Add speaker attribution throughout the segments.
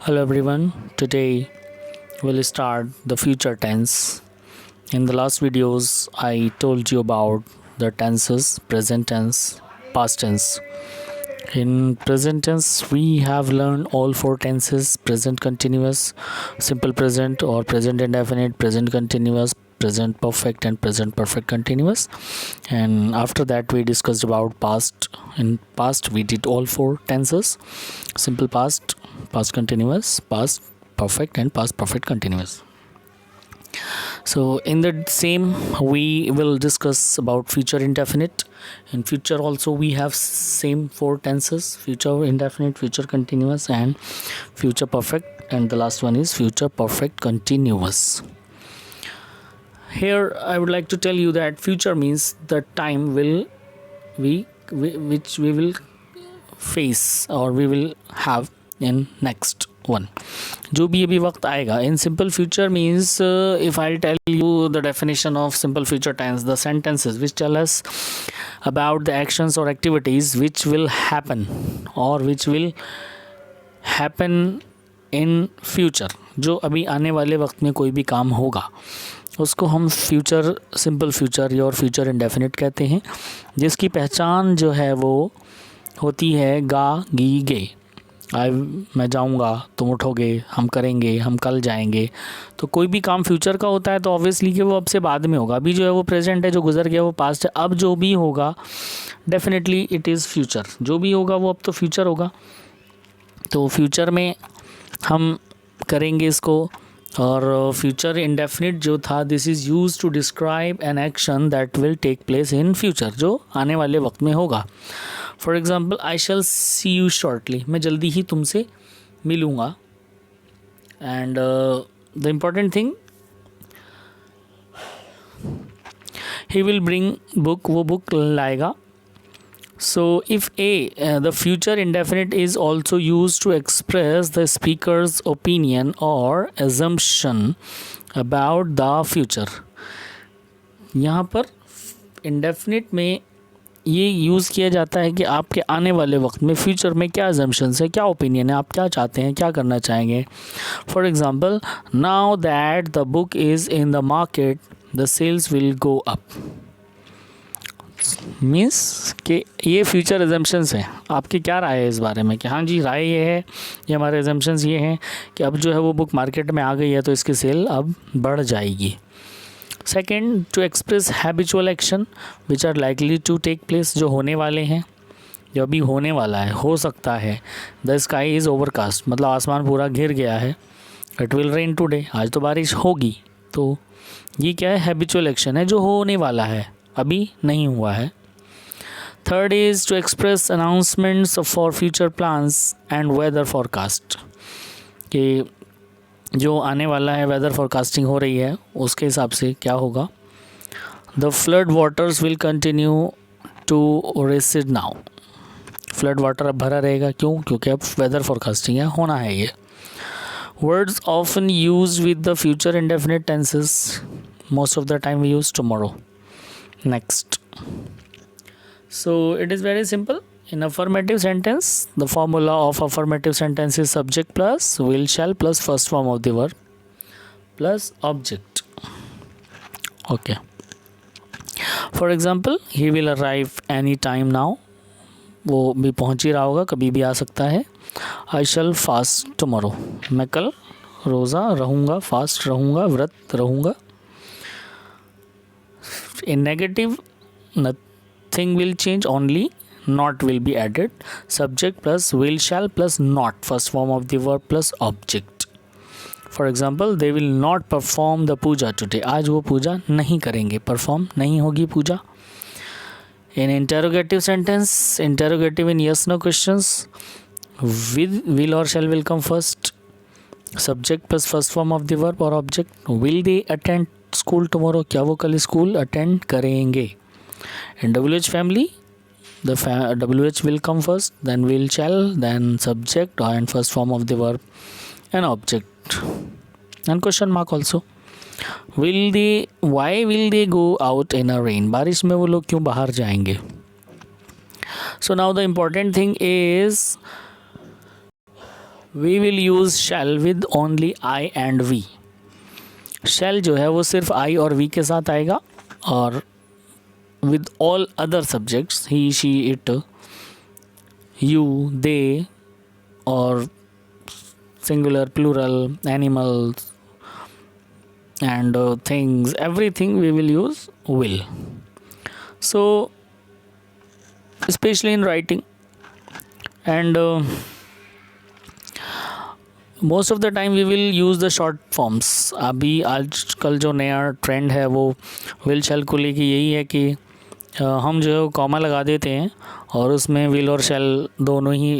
Speaker 1: Hello everyone. Today we'll start the future tense. In the last videos I told you about the tenses present tense, past tense. In present tense we have learned all four tenses: present continuous, simple present or present indefinite, present continuous, present perfect and present perfect continuous. And after that we discussed about past. In past we did all four tenses: simple past, past continuous, past perfect and past perfect continuous. So in the same we will discuss about future indefinite. In future also we have same four tenses: future indefinite, future continuous and future perfect, and the last one is future perfect continuous. Here I would like to tell you that future means the time which we will face or we will have in next one, जो भी अभी वक्त आएगा. In simple future means if I'll tell you the definition of simple future tense, the sentences which tell us about the actions or activities which will happen or which will happen in future, जो अभी आने वाले वक्त में कोई भी काम होगा उसको हम फ्यूचर, सिंपल फ्यूचर या फ्यूचर इंडेफिनिट कहते हैं, जिसकी पहचान जो है वो होती है गा गी गे. मैं जाऊंगा, तुम उठोगे, हम करेंगे, हम कल जाएंगे. तो कोई भी काम फ्यूचर का होता है तो ऑब्वियसली कि वो अब से बाद में होगा. अभी जो है वो प्रेजेंट है, जो गुजर गया वो पास्ट है. अब जो भी होगा डेफिनेटली इट इज़ फ्यूचर. जो भी होगा वो अब तो फ्यूचर होगा. तो फ्यूचर में हम करेंगे इसको. और फ्यूचर इंडेफिनिट जो था, this is use to describe an action that will take place in future, जो आने वाले वक्त में होगा. For example, I shall see you shortly, मैं जल्दी ही तुमसे मिलूँगा. And the important thing, he will bring book, वो बुक लाएगा. So if the future indefinite is also used to express the speaker's opinion or assumption about the future. यहाँ पर indefinite में ये यूज़ किया जाता है कि आपके आने वाले वक्त में फ्यूचर में क्या assumptions है, क्या ओपिनियन है, आप क्या चाहते हैं, क्या करना चाहेंगे. For example, now that the book is in the market, the sales will go up. Means कि ये फ्यूचर एजम्पशंस हैं. आपकी क्या राय है इस बारे में कि हाँ जी, राय ये है, ये हमारे एजम्पशंस ये हैं कि अब जो है वो बुक मार्केट में आ गई है तो इसकी सेल अब बढ़ जाएगी. Second, to express habitual action which are likely to take place, जो होने वाले हैं, जो अभी होने वाला है, हो सकता है. द स्काई इज़ ओवरकास्ट, मतलब आसमान पूरा घिर गया है. इट विल रेन टुडे, आज तो बारिश होगी. तो ये क्या है, हैबिचुअल एक्शन है जो होने वाला है, अभी नहीं हुआ है. Third is to express announcements for future plans and weather forecast, कि जो आने वाला है, वेदर फॉरकास्टिंग हो रही है, उसके हिसाब से क्या होगा. The flood waters will continue to recede now, flood water अब भरा रहेगा. क्यों? क्योंकि अब वेदर फॉरकास्टिंग है, होना है ये. Words often use with the future indefinite tenses, most of the time we use tomorrow. Next, so it is very simple. In affirmative sentence, the formula of affirmative sentence is subject plus will shall plus first form of the verb plus object. Okay, for example, he will arrive any time now, वो भी पहुंच ही रहा होगा, कभी भी आ सकता है. I shall fast tomorrow, मैं कल रोज़ा रहूँगा, फास्ट रहूँगा, व्रत रहूँगा. In negative, nothing will change, only not will be added. Subject plus will shall plus not, first form of the verb plus object. For example, they will not perform the puja today, आज वो पूजा नहीं करेंगे, perform नहीं होगी पूजा. In interrogative sentence, interrogative in yes no questions, with will or shall will come first. Subject plus first form of the verb or object. Will they attend school tomorrow, क्या वो कल school attend करेंगे. In WH family, the WH will come first, then will shall, then subject and first form of the verb and object and question mark also. Will they, why will they go out in a rain, बारिश में वो लोग क्यों बाहर जाएंगे. So now the important thing is we will use shall with only I and we. शैल जो है वो सिर्फ आई और वी के साथ आएगा, और with all other subjects he she it you they और singular plural animals and things, everything we will use will. So especially in writing, and most of the time we will use the short forms. अभी आजकल जो नया trend है वो will शैल को लेके यही है कि हम जो है कॉमा लगा देते हैं और उसमें विल और शैल दोनों ही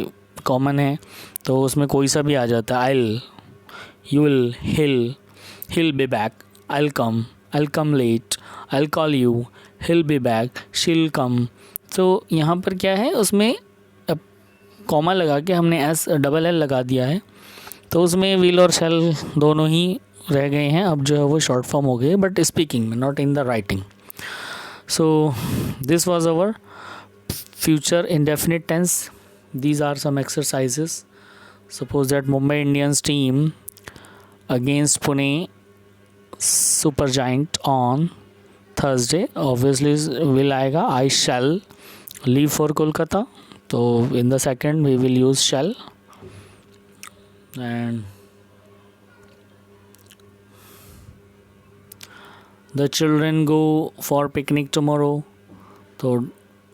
Speaker 1: कॉमन है, तो उसमें कोई सा भी आ जाता है। I'll, you will, he'll be back, I'll come late, I'll call you, he'll be back, she'll come। तो यहाँ पर क्या है, उसमें कॉमा लगा के हमने एस डबल एल लगा दिया है, तो उसमें विल और शैल दोनों ही रह गए हैं। अब जो है वो शॉर्ट फॉर्म हो गए, बट स्पीकिंग में, not in the writing. So this was our future indefinite tense. These are some exercises. Suppose that Mumbai Indians team against Pune Supergiant on Thursday, obviously will आएगा I shall leave for Kolkata, तो in the second we will use shall। and the children go for picnic tomorrow, तो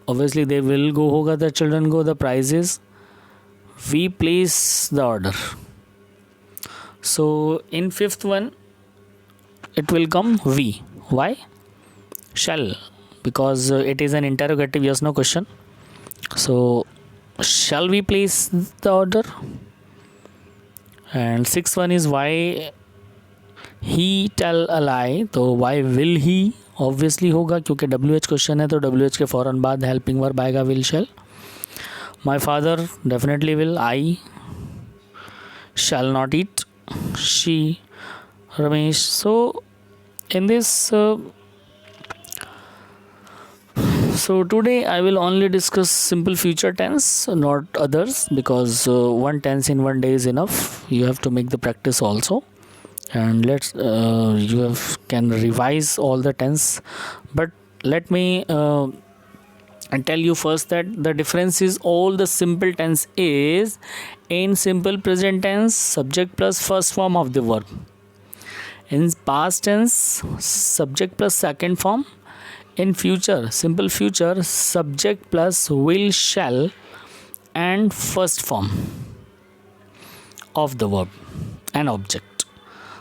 Speaker 1: obviously they will go होगा, the children go, the prize is we place the order। so in fifth one it will come we। why? shall, because it is an interrogative yes no question, so shall we place the order। and sixth one is why he tell a lie, तो why will he obviously होगा क्योंकि WH question है, तो WH के फ़ौरन बाद helping verb आएगा will shell. My father definitely will, I shall not eat, she Ramesh. So in this so today I will only discuss simple future tense, not others, because one tense in one day is enough. You have to make the practice also, and can revise all the tense. But let me tell you first that the difference is all the simple tense is in simple present tense subject plus first form of the verb. In past tense subject plus second form. In future, simple future, subject plus will, shall and first form of the verb and object.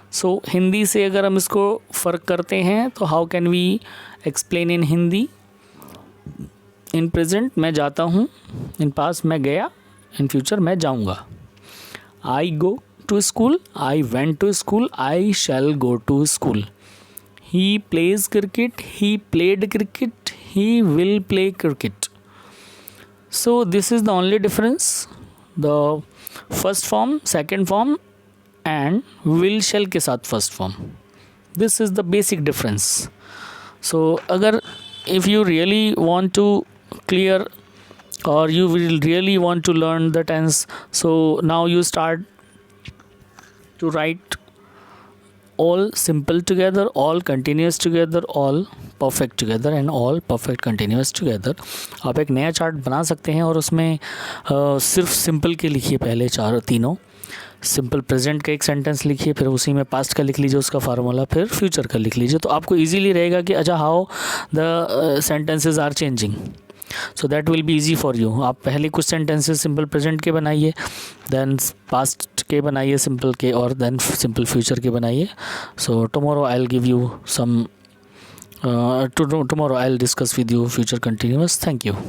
Speaker 1: So Hindi से अगर हम इसको फ़र्क करते हैं तो how can we explain in Hindi? In present मैं जाता हूँ, in past मैं गया, in future मैं जाऊँगा। I go to school, I went to school, I shall go to school. He plays cricket, he played cricket, he will play cricket. So this is the only difference, the first form, second form and will shall के साथ first form. This is the basic difference. So अगर if you really want to clear or you will really want to learn the tense, so now you start to write all simple together, all continuous together, all perfect together and all perfect continuous together. आप एक नया chart बना सकते हैं और उसमें सिर्फ simple के लिखिए पहले तीनों। सिंपल प्रेजेंट का एक सेंटेंस लिखिए, फिर उसी में पास्ट का लिख लीजिए उसका फार्मूला, फिर फ्यूचर का लिख लीजिए, तो आपको इजीली रहेगा कि अच्छा how the sentences are changing. So that will be easy for you. आप पहले कुछ सेंटेंसेस सिंपल प्रेजेंट के बनाइए, देन पास्ट के बनाइए सिंपल के, और देन सिंपल फ्यूचर के बनाइए। So tomorrow I will give you some tomorrow I will discuss with you future continuous. Thank you.